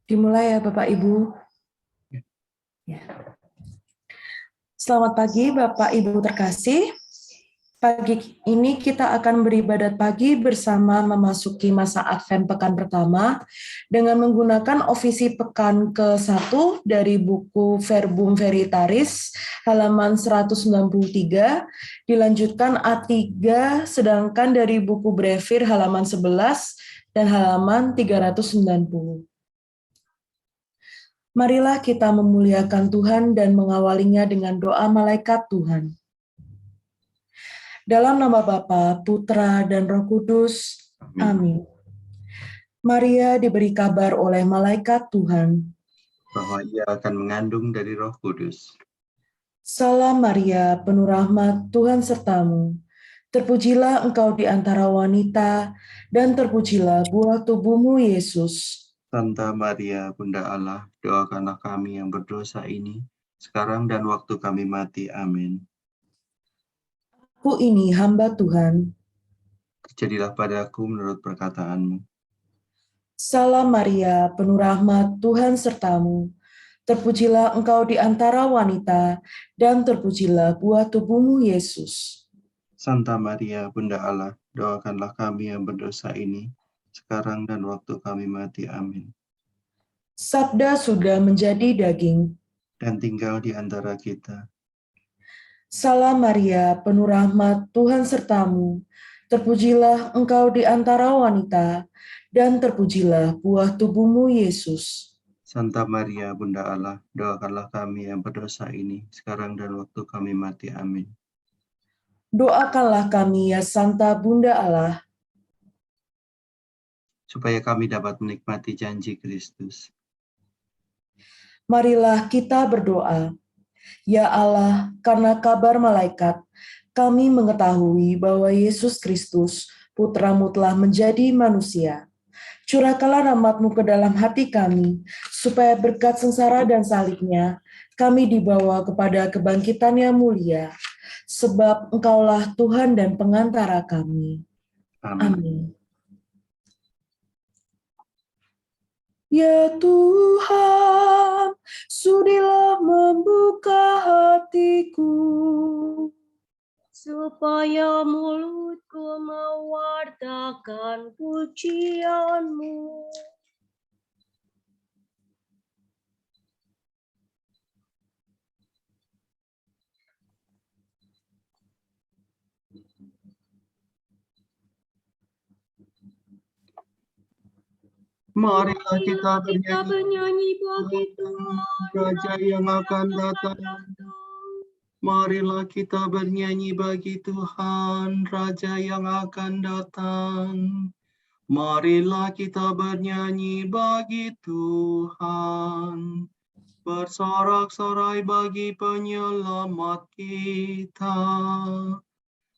Dimulai ya Bapak Ibu. Ya. Selamat pagi Bapak Ibu terkasih. Pagi ini kita akan beribadat pagi bersama memasuki masa Advent pekan pertama dengan menggunakan ofisi pekan ke-1 dari buku Verbum Veritatis halaman 193, dilanjutkan A3 sedangkan dari buku Brevir halaman 11 dan halaman 390. Marilah kita memuliakan Tuhan dan mengawalinya dengan doa malaikat Tuhan. Dalam nama Bapa, Putra, dan Roh Kudus. Amin. Maria diberi kabar oleh malaikat Tuhan bahwa ia akan mengandung dari Roh Kudus. Salam Maria, penuh rahmat, Tuhan sertamu. Terpujilah engkau di antara wanita, dan terpujilah buah tubuhmu, Yesus. Santa Maria, Bunda Allah, doakanlah kami yang berdosa ini, sekarang dan waktu kami mati. Amin. Aku ini hamba Tuhan. Terjadilah padaku menurut perkataanmu. Salam Maria, penuh rahmat, Tuhan sertamu. Terpujilah engkau di antara wanita, dan terpujilah buah tubuhmu, Yesus. Santa Maria, Bunda Allah, doakanlah kami yang berdosa ini, sekarang dan waktu kami mati. Amin. Sabda sudah menjadi daging dan tinggal di antara kita. Salam Maria, penuh rahmat, Tuhan sertamu. Terpujilah engkau di antara wanita, dan terpujilah buah tubuhmu, Yesus. Santa Maria, Bunda Allah, doakanlah kami yang berdosa ini, sekarang dan waktu kami mati. Amin. Doakanlah kami, ya Santa Bunda Allah, supaya kami dapat menikmati janji Kristus. Marilah kita berdoa. Ya Allah, karena kabar malaikat, kami mengetahui bahwa Yesus Kristus, Putramu telah menjadi manusia. Curahkanlah rahmat-Mu ke dalam hati kami, supaya berkat sengsara dan salibnya, kami dibawa kepada kebangkitan yang mulia. Sebab Engkaulah Tuhan dan pengantara kami. Amin. Ya Tuhan, sudilah membuka hatiku, supaya mulutku mewartakan pujian-Mu. Marilah kita bernyanyi bagi Tuhan, Raja yang akan datang. Marilah kita bernyanyi bagi Tuhan, Raja yang akan datang. Marilah kita bernyanyi bagi Tuhan, bersorak-sorai bagi penyelamat kita,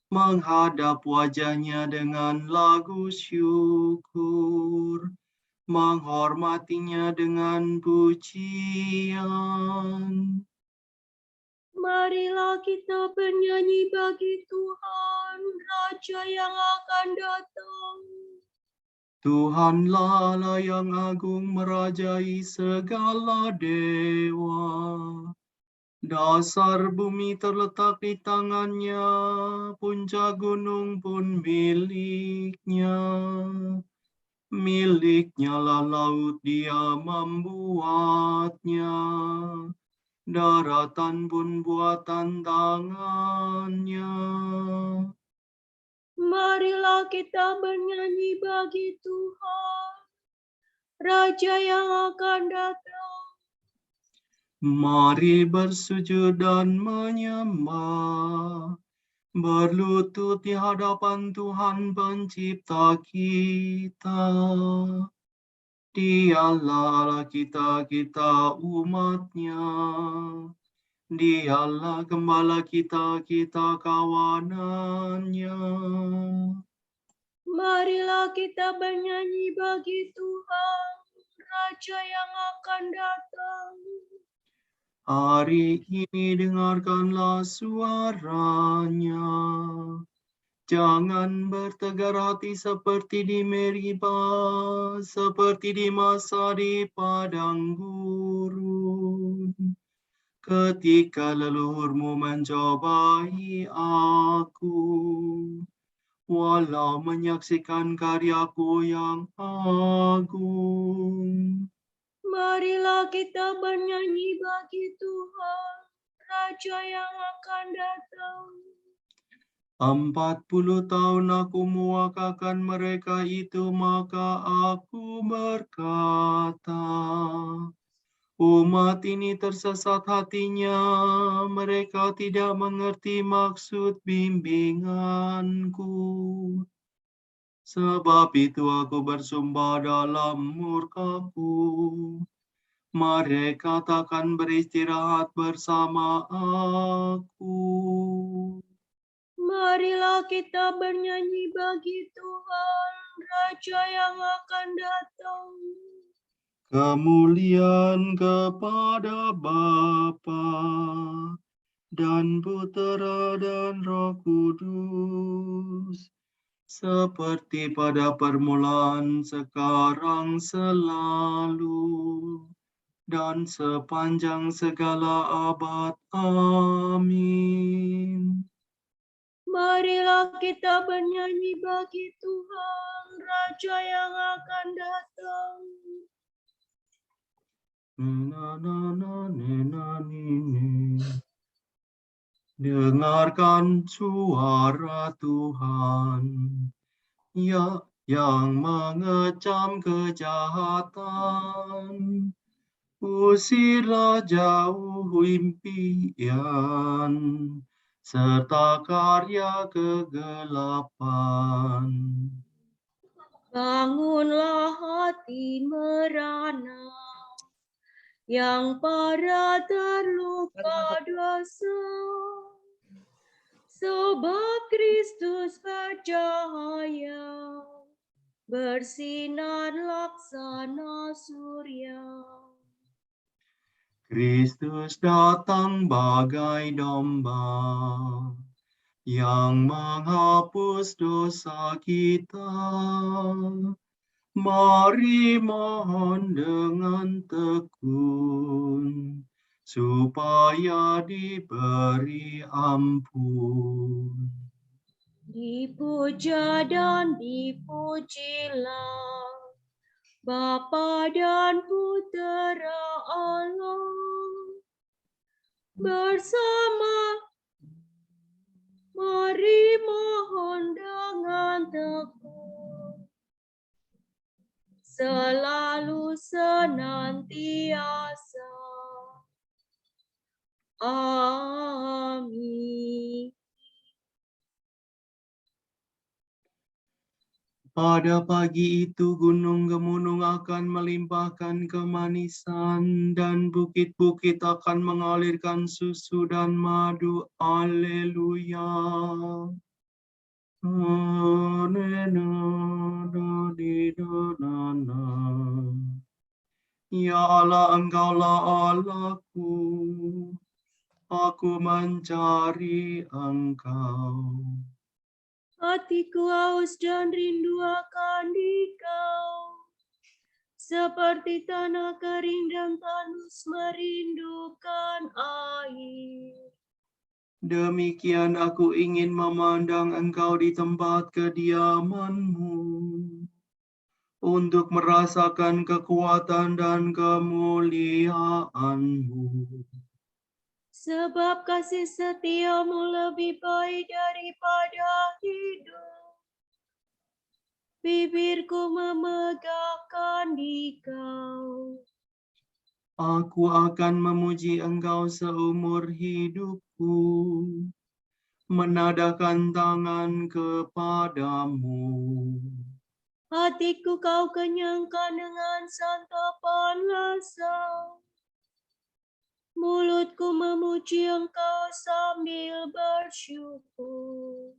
menghadap wajahnya dengan lagu syukur, menghormatinya dengan pujian. Marilah kita bernyanyi bagi Tuhan, Raja yang akan datang. Tuhanlah Allah yang agung merajai segala dewa. Dasar bumi terletak di tangannya, puncak gunung pun miliknya. Miliknya lah laut, dia membuatnya. Daratan pun buatan tangannya. Marilah kita bernyanyi bagi Tuhan, Raja yang akan datang. Mari bersujud dan menyembah, berlutut di hadapan Tuhan Pencipta kita. Dialah Allah kita umat-Nya. Dialah gembala kita kawanan-Nya. Marilah kita bernyanyi bagi Tuhan, Raja yang akan datang. Hari ini dengarkanlah suaranya. Jangan bertegar hati seperti di Meriba, seperti di masa di padang gurun. Ketika leluhurmu mencobai aku, walau menyaksikan karyaku yang agung. Marilah kita bernyanyi bagi Tuhan, Raja yang akan datang. 40 tahun aku mewakilkan mereka itu, maka aku berkata, umat ini tersesat hatinya, mereka tidak mengerti maksud bimbinganku. Sebab itu aku bersumpah dalam murkaku, mereka takkan beristirahat bersama aku. Marilah kita bernyanyi bagi Tuhan, Raja yang akan datang. Kemuliaan kepada Bapa dan Putera dan Roh Kudus, seperti pada permulaan, sekarang, selalu, dan sepanjang segala abad. Amin. Marilah kita bernyanyi bagi Tuhan, Raja yang akan datang. Dengarkan suara Tuhan, ya, yang mengecam kejahatan. Usirlah jauh impian, serta karya kegelapan. Bangunlah hati merana, yang para terluka dosa. Sebab Kristus bercahaya, bersinar laksana surya. Kristus datang bagai domba, yang menghapus dosa kita. Mari mohon dengan tekun, supaya diberi ampun. Dipuja dan dipujilah Bapa dan Putera Allah, bersama. Mari mohon dengan tekun, selalu senantiasa. Amin. Pada pagi itu gunung-gunung akan melimpahkan kemanisan, dan bukit-bukit akan mengalirkan susu dan madu. Haleluya. Ya Allah, Engkaulah Allahku, aku mencari Engkau. Hatiku haus dan rindu akan Dikau, seperti tanah kering dan tandus merindukan air. Demikian aku ingin memandang Engkau di tempat kediaman-Mu, untuk merasakan kekuatan dan kemuliaan-Mu. Sebab kasih setiamu lebih baik daripada hidup. Bibirku memegahkan Dikau. Aku akan memuji Engkau seumur hidupku, menadahkan tangan kepadamu. Hatiku kau kenyangkan dengan santapan rasa. Mulutku memuji Engkau sambil bersyukur.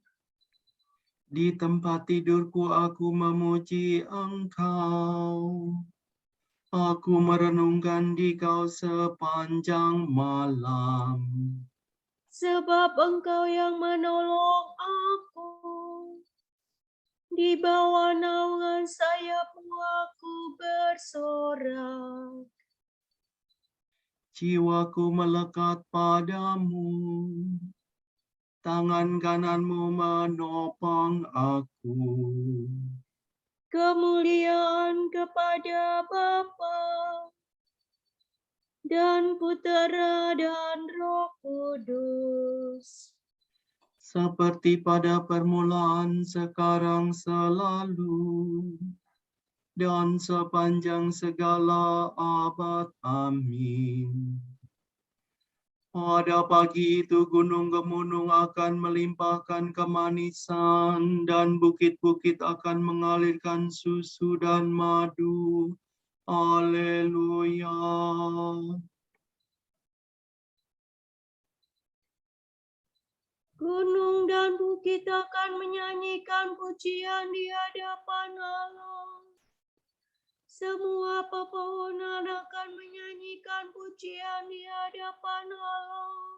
Di tempat tidurku aku memuji Engkau. Aku merenungkan Dikau sepanjang malam. Sebab Engkau yang menolong aku. Di bawah naungan sayap-Mu aku bersorak. Jiwaku melekat padamu, tangan kanan-Mu menopang aku. Kemuliaan kepada Bapa dan Putera dan Roh Kudus. Seperti pada permulaan, sekarang, selalu, dan sepanjang segala abad. Amin. Pada pagi itu gunung-gunung akan melimpahkan kemanisan, dan bukit-bukit akan mengalirkan susu dan madu. Haleluya. Gunung dan bukit akan menyanyikan pujian di hadapan Allah. Semua pepohonan akan menyanyikan pujian di hadapan Allah.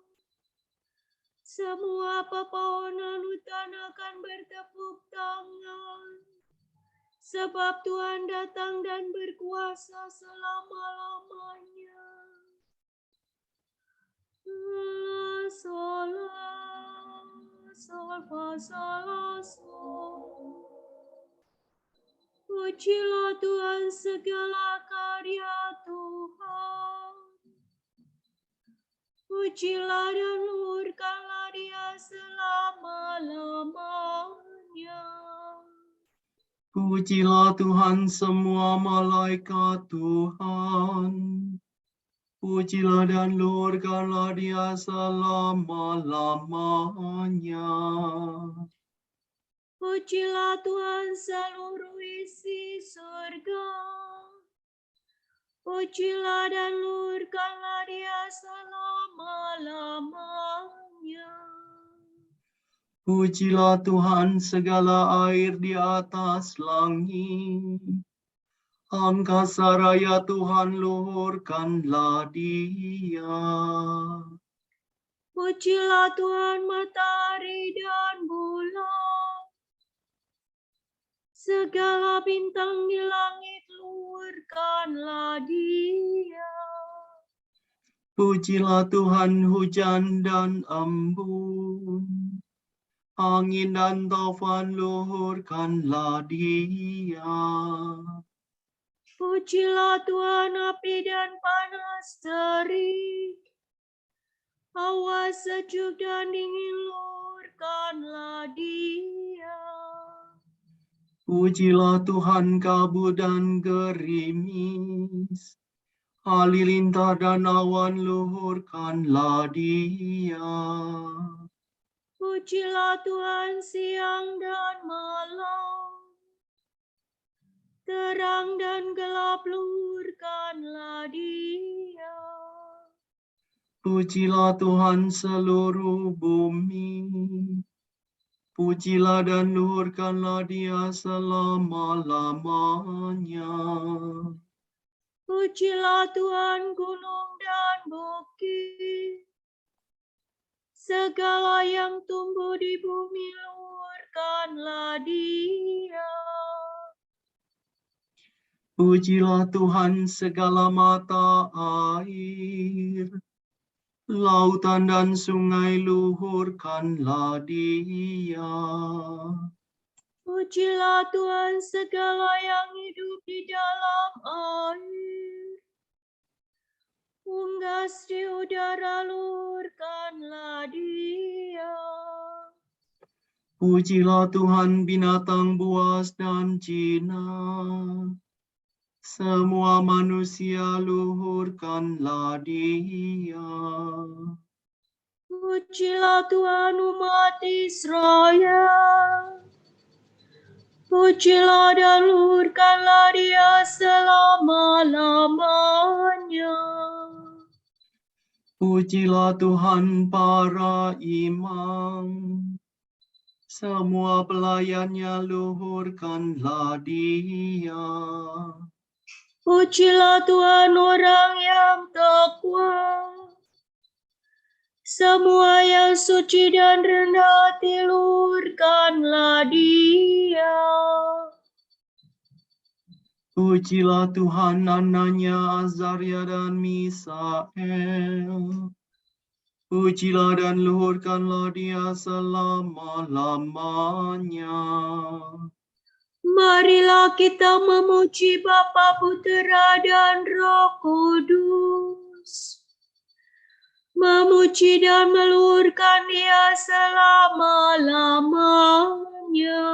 Semua pepohonan hutan akan bertepuk tangan. Sebab Tuhan datang dan berkuasa selama-lamanya. Sol, fa, sol. Pujilah Tuhan segala karya Tuhan. Pujilah dan luhurkanlah Dia selama-lamanya. Pujilah Tuhan semua malaikat Tuhan. Pujilah dan luhurkanlah Dia selama-lamanya. Pujilah Tuhan seluruh isi surga. Pujilah dan luhurkanlah Dia selama-lamanya. Pujilah Tuhan segala air di atas langit. Angkasa raya Tuhan, luhurkanlah Dia. Pujilah Tuhan matahari dan bulan. Segala bintang di langit, luhurkanlah Dia. Pujilah Tuhan hujan dan embun. Angin dan taufan, luhurkanlah Dia. Pujilah Tuhan api dan panas terik. Hawa sejuk dan dingin, luhurkanlah Dia. Pujilah Tuhan kabut dan gerimis. Halilintar dan awan, luhurkanlah Dia. Pujilah Tuhan siang dan malam. Terang dan gelap, luhurkanlah Dia. Pujilah Tuhan seluruh bumi. Pujilah dan luhurkanlah Dia selama-lamanya. Pujilah Tuhan gunung dan bukit. Segala yang tumbuh di bumi, luhurkanlah Dia. Pujilah Tuhan segala mata air. Lautan dan sungai, luhurkanlah Dia. Pujilah Tuhan segala yang hidup di dalam air. Unggas di udara, luhurkanlah Dia. Pujilah Tuhan binatang buas dan jinak. Semua manusia, luhurkanlah Dia. Pujilah Tuhan umat Israel. Pujilah dan luhurkanlah Dia selama-lamanya. Pujilah Tuhan para imam. Semua pelayannya, luhurkanlah Dia. Pujilah Tuhan orang yang takwa. Semua yang suci dan rendah hati, luhurkanlah dia. Pujilah Tuhan anaknya Azaria dan Misael. Pujilah dan luhurkanlah dia selama-lamanya. Marilah kita memuji Bapa, Putera, dan Roh Kudus. Memuji dan meluhurkan dia selama-lamanya.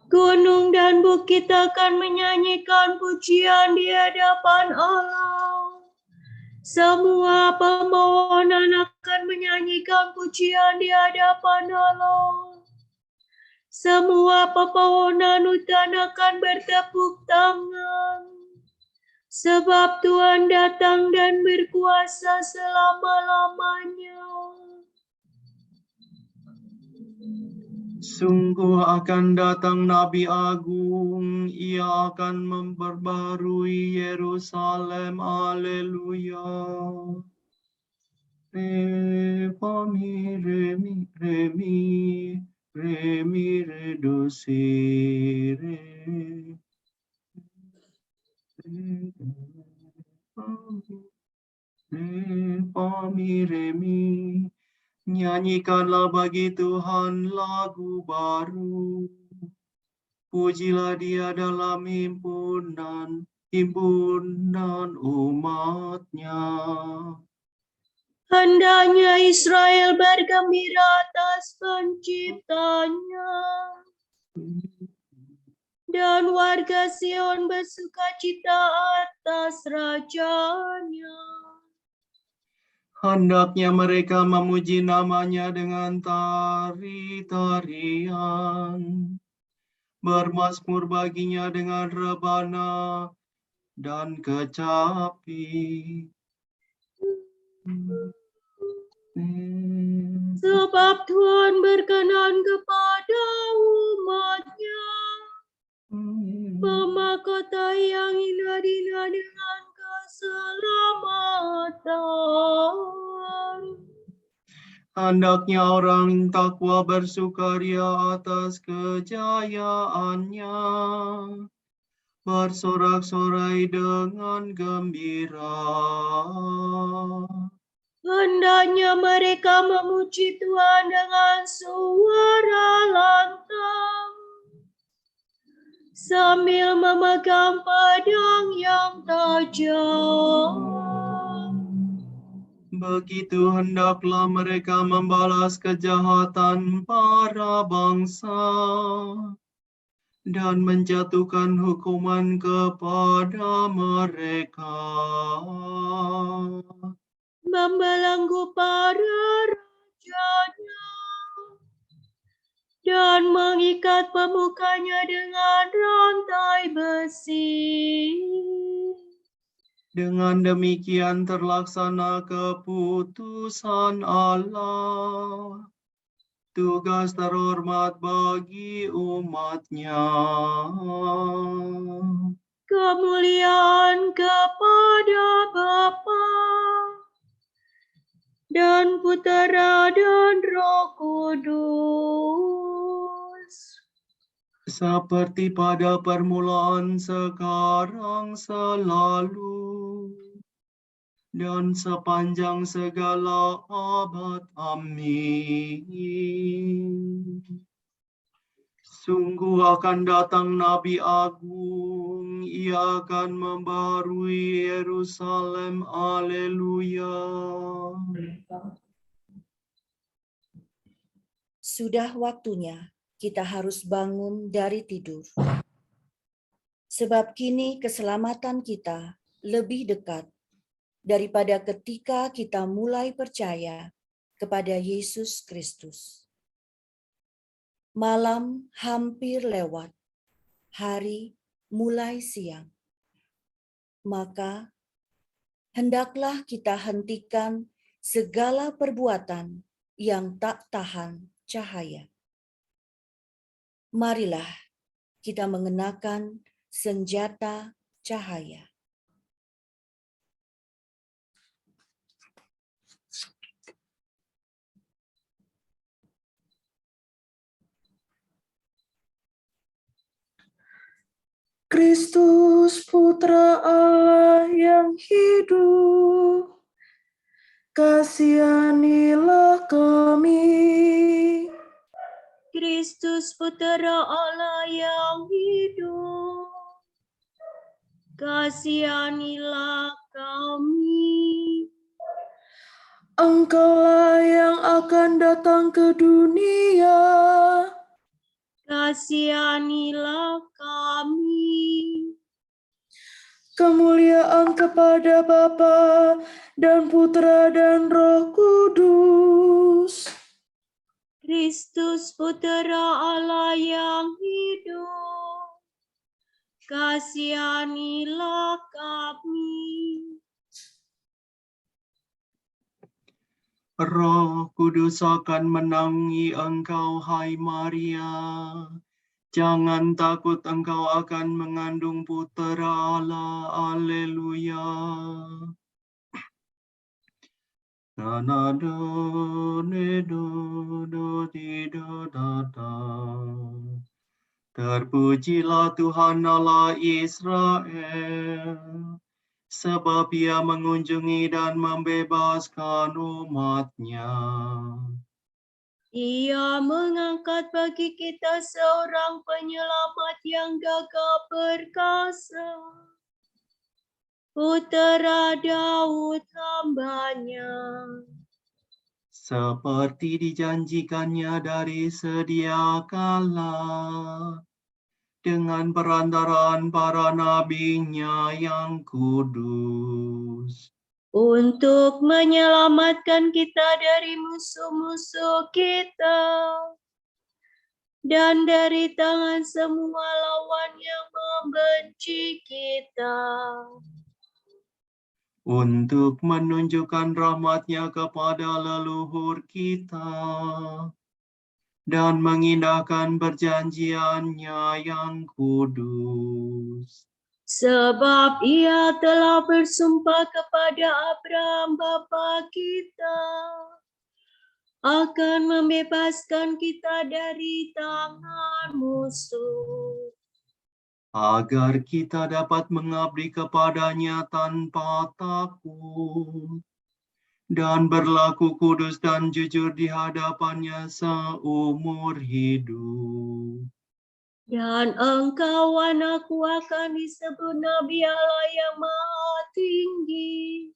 Gunung dan bukit akan menyanyikan pujian di hadapan Allah. Semua pemohonan akan menyanyikan pujian di hadapan Allah. Semua pepohonan hutan akan bertepuk tangan. Sebab Tuhan datang dan berkuasa selama-lamanya. Sungguh akan datang Nabi Agung, ia akan memperbarui Yerusalem. Haleluya. Re, fa, mi, re, mi, re, mi, re, mi, re, do, si, re. Re, fa, mi, re, mi. Nyanyikanlah bagi Tuhan lagu baru. Pujilah dia dalam himpunan umatnya. Hendaknya Israel bergembira atas penciptanya. Dan warga Sion bersukacita atas rajanya. Hendaknya mereka memuji namanya dengan tari-tarian. Bermazmur baginya dengan rebana dan kecapi. Sebab Tuhan berkenan kepada umatnya. Memahkotai yang hina-hina dengan keselamatan. Hendaknya orang takwa bersukaria atas kejayaannya. Bersorak-sorai dengan gembira. Hendaknya mereka memuji Tuhan dengan suara lantang, sambil memegang pedang yang tajam. Begitu hendaklah mereka membalas kejahatan para bangsa dan menjatuhkan hukuman kepada mereka. Membelenggu para rajanya dan mengikat pemukanya dengan rantai besi. Dengan demikian terlaksana keputusan Allah, tugas terhormat bagi umatnya. Kemuliaan kepada Bapa dan Putera dan Roh Kudus. Seperti pada permulaan, sekarang, selalu, dan sepanjang segala abad. Amin. Sungguh akan datang Nabi Agung, ia akan membarui Yerusalem. Haleluya. Sudah waktunya kita harus bangun dari tidur. Sebab kini keselamatan kita lebih dekat daripada ketika kita mulai percaya kepada Yesus Kristus. Malam hampir lewat, hari mulai siang. Maka hendaklah kita hentikan segala perbuatan yang tak tahan cahaya. Marilah kita mengenakan senjata cahaya. Kristus, Putra Allah yang hidup, kasihanilah kami. Kristus Putra Allah yang hidup, kasihanilah kami. Engkaulah yang akan datang ke dunia, Kasihanilah kami. kemuliaan kepada Bapa dan Putra dan Roh Kudus. Kristus Putra Allah yang hidup, kasihanilah kami. Roh Kudus akan menaungi engkau, hai Maria. Jangan takut, engkau akan mengandung Putera Allah. Haleluya. Terpujilah Tuhan Allah Israel, sebab Ia mengunjungi dan membebaskan umat-Nya. Ia mengangkat bagi kita seorang penyelamat yang gagah perkasa, Putera Daud hamba-Nya. Seperti dijanjikannya dari sedia kala, dengan perantaraan para nabi-Nya yang kudus. Untuk menyelamatkan kita dari musuh-musuh kita dan dari tangan semua lawan yang membenci kita. Untuk menunjukkan rahmat-Nya kepada leluhur kita dan mengindahkan perjanjian-Nya yang kudus. Sebab Ia telah bersumpah kepada Abraham bapa kita akan membebaskan kita dari tangan musuh, agar kita dapat mengabdi kepada-Nya tanpa takut dan berlaku kudus dan jujur di hadapan-Nya seumur hidup. dan engkau anakku akan disebut Nabi Allah yang Maha Tinggi,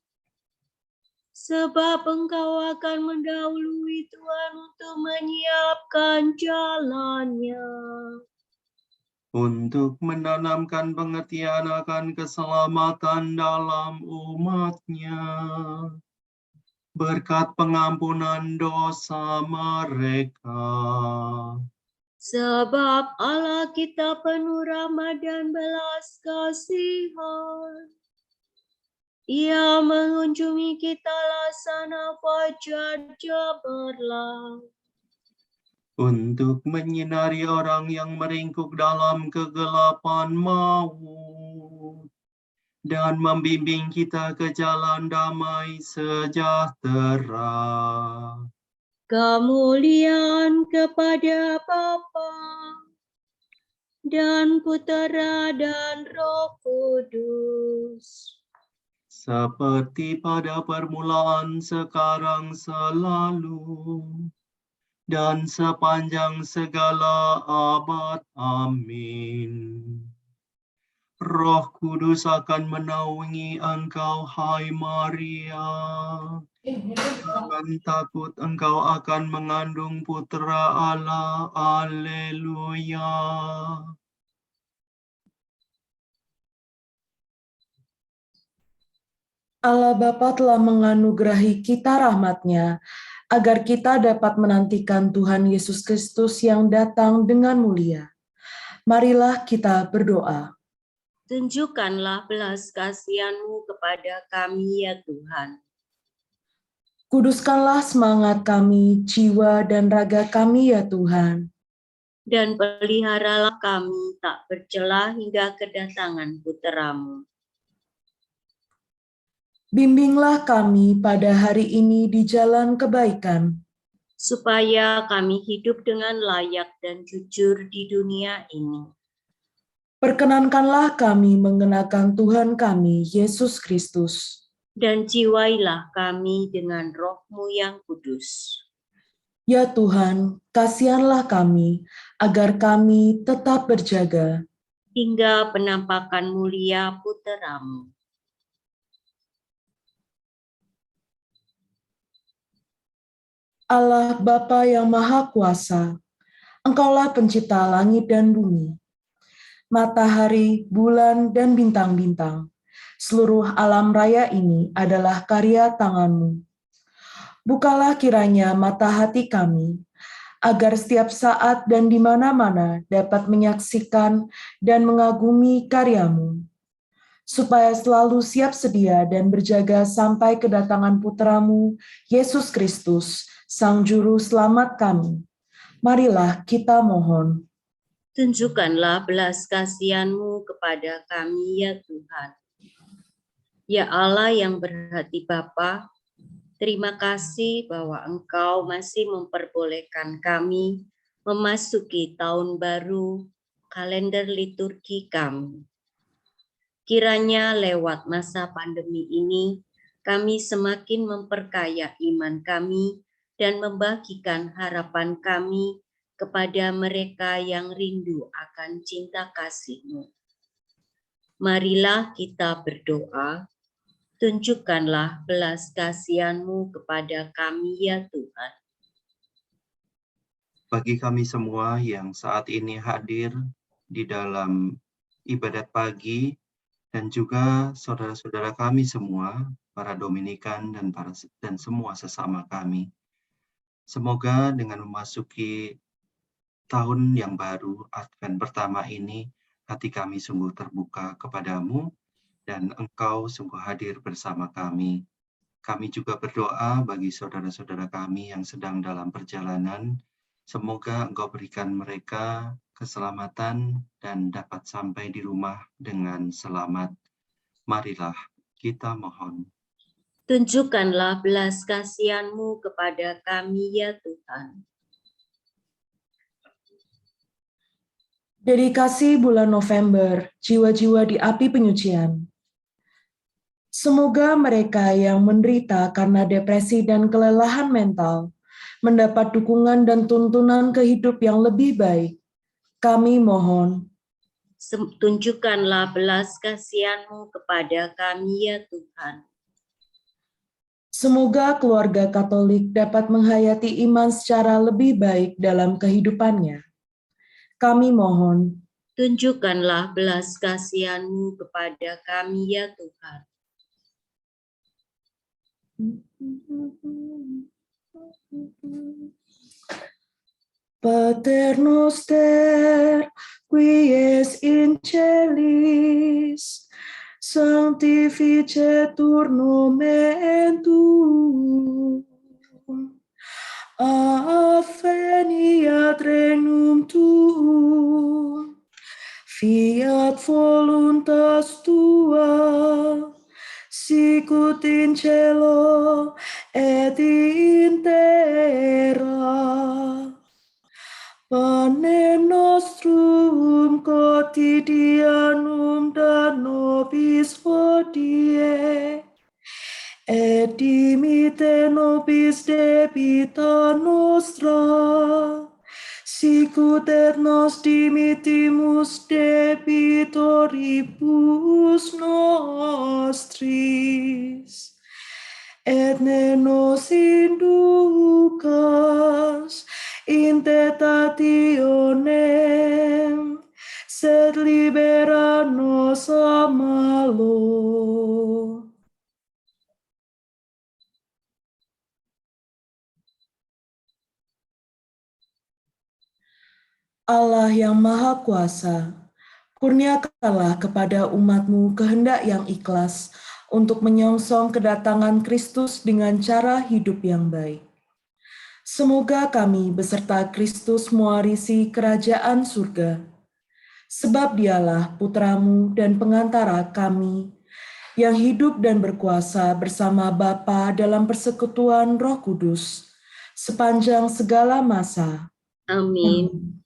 sebab engkau akan mendahului Tuhan untuk menyiapkan jalannya, Untuk menanamkan pengertian akan keselamatan dalam umat-Nya, berkat pengampunan dosa mereka. sebab Allah kita penuh rahmat dan belas kasihan. Ia mengunjungi kita laksana fajar cemerlang, Untuk menyinari orang yang meringkuk dalam kegelapan maut, dan membimbing kita ke jalan damai sejahtera. kemuliaan kepada Bapa dan Putera dan Roh Kudus, Seperti pada permulaan, sekarang, selalu, dan sepanjang segala abad. Amin. Roh Kudus akan menaungi engkau, hai Maria. Jangan takut, engkau akan mengandung Putera Allah. Haleluya. Allah Bapa telah menganugerahi kita rahmat-Nya, agar kita dapat menantikan Tuhan Yesus Kristus yang datang dengan mulia. Marilah kita berdoa. tunjukkanlah belas kasihan-Mu kepada kami ya Tuhan. Kuduskanlah semangat kami, jiwa dan raga kami ya Tuhan. Dan peliharalah kami tak bercela hingga kedatangan Putera-Mu. Bimbinglah kami pada hari ini di jalan kebaikan, supaya kami hidup dengan layak dan jujur di dunia ini. Perkenankanlah kami mengenakan Tuhan kami, Yesus Kristus. Dan jiwailah kami dengan roh-Mu yang kudus. Ya Tuhan, kasihanlah kami, agar kami tetap berjaga. Hingga penampakan mulia Putra-Mu. Allah Bapa yang Maha Kuasa, Engkaulah pencipta langit dan bumi, matahari, bulan, dan bintang-bintang. Seluruh alam raya ini adalah karya tangan-Mu. Bukalah kiranya mata hati kami, agar setiap saat dan di mana-mana dapat menyaksikan dan mengagumi karya-Mu, supaya selalu siap sedia dan berjaga sampai kedatangan Putra-Mu, Yesus Kristus, Sang Juru Selamat kami. Marilah kita mohon. Tunjukkanlah belas kasihan-Mu kepada kami, ya Tuhan. Ya Allah yang berhati Bapa, terima kasih bahwa Engkau masih memperbolehkan kami memasuki tahun baru kalender liturgi kami. Kiranya lewat masa pandemi ini, kami semakin memperkaya iman kami dan membagikan harapan kami kepada mereka yang rindu akan cinta kasih-Mu. Marilah kita berdoa. Tunjukkanlah belas kasihan-Mu kepada kami, ya Tuhan. Bagi kami semua yang saat ini hadir di dalam ibadat pagi, dan juga saudara-saudara kami semua, para Dominikan dan semua sesama kami. Semoga dengan memasuki tahun yang baru, Advent pertama ini, hati kami sungguh terbuka kepadamu, dan Engkau sungguh hadir bersama kami. Kami juga berdoa bagi saudara-saudara kami yang sedang dalam perjalanan. Semoga Engkau berikan mereka keselamatan dan dapat sampai di rumah dengan selamat. Marilah kita mohon. Tunjukkanlah belas kasihan-Mu kepada kami, ya Tuhan. Dedikasi bulan November, jiwa-jiwa di api penyucian. Semoga mereka yang menderita karena depresi dan kelelahan mental mendapat dukungan dan tuntunan ke hidup yang lebih baik. Kami mohon. Tunjukkanlah belas kasihan-Mu kepada kami, ya Tuhan. Semoga keluarga Katolik dapat menghayati iman secara lebih baik dalam kehidupannya. Kami mohon. Tunjukkanlah belas kasihan-Mu kepada kami, ya Tuhan. Pater noster, qui es in celis, sanctificetur nomen tuum. Adveniat regnum tuum. Fiat voluntas tua, sicut in cielo et in terra. Panem nostrum quotidianum da nobis hodie, et dimitte nobis debita nostra, sicut et nos dimittimus debitoribus nostris. Et ne nos inducas in tentationem, sed libera nos a malo. Allah yang Maha Kuasa, kurniakanlah kepada umat-Mu kehendak yang ikhlas untuk menyongsong kedatangan Kristus dengan cara hidup yang baik. Semoga kami beserta Kristus mewarisi kerajaan surga, sebab Dialah Putra-Mu dan pengantara kami, yang hidup dan berkuasa bersama Bapa dalam persekutuan Roh Kudus, sepanjang segala masa. Amin.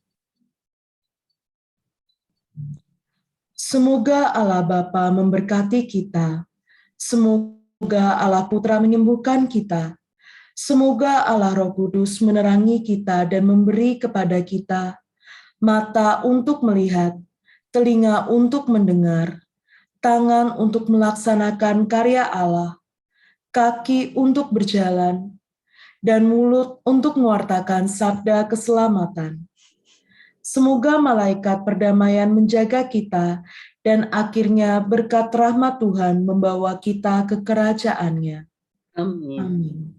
Semoga Allah Bapa memberkati kita. Semoga Allah Putra menyembuhkan kita. Semoga Allah Roh Kudus menerangi kita dan memberi kepada kita mata untuk melihat, telinga untuk mendengar, tangan untuk melaksanakan karya Allah, kaki untuk berjalan, dan mulut untuk mewartakan sabda keselamatan. Semoga malaikat perdamaian menjaga kita, dan akhirnya berkat rahmat Tuhan membawa kita ke kerajaan-Nya. Amin. Amin.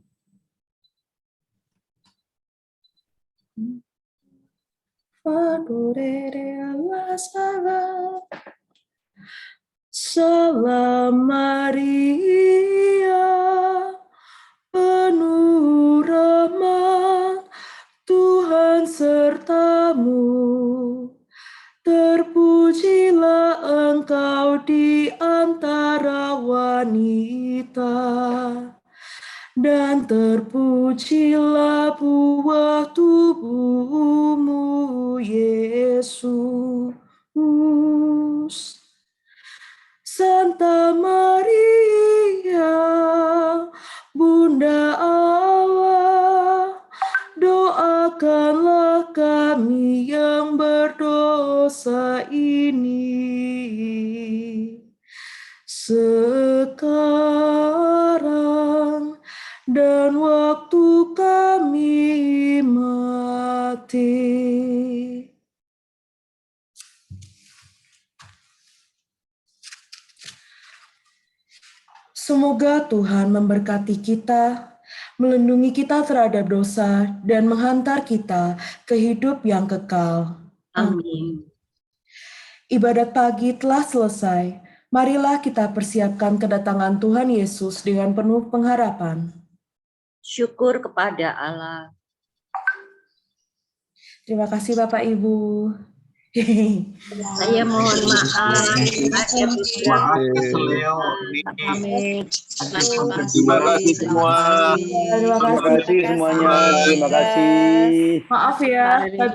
Salam Maria, penuh rahmat, Tuhan sertamu. Terpujilah engkau di antara wanita, dan terpujilah buah tubuhmu, Yesus. Santa Maria, Bunda Allah, doakanlah kami yang berdosa ini sekarang dan waktu kami mati. Semoga Tuhan memberkati kita, melindungi kita terhadap dosa, dan menghantar kita ke hidup yang kekal. Amin. Ibadat pagi telah selesai. Marilah kita persiapkan kedatangan Tuhan Yesus dengan penuh pengharapan. Syukur kepada Allah. Terima kasih Bapak Ibu. Saya mohon maaf. Maaf keseleo. Amin. Terima kasih semua. Terima Terima kasih. kasih semuanya. Terima kasih. Maaf ya, tapi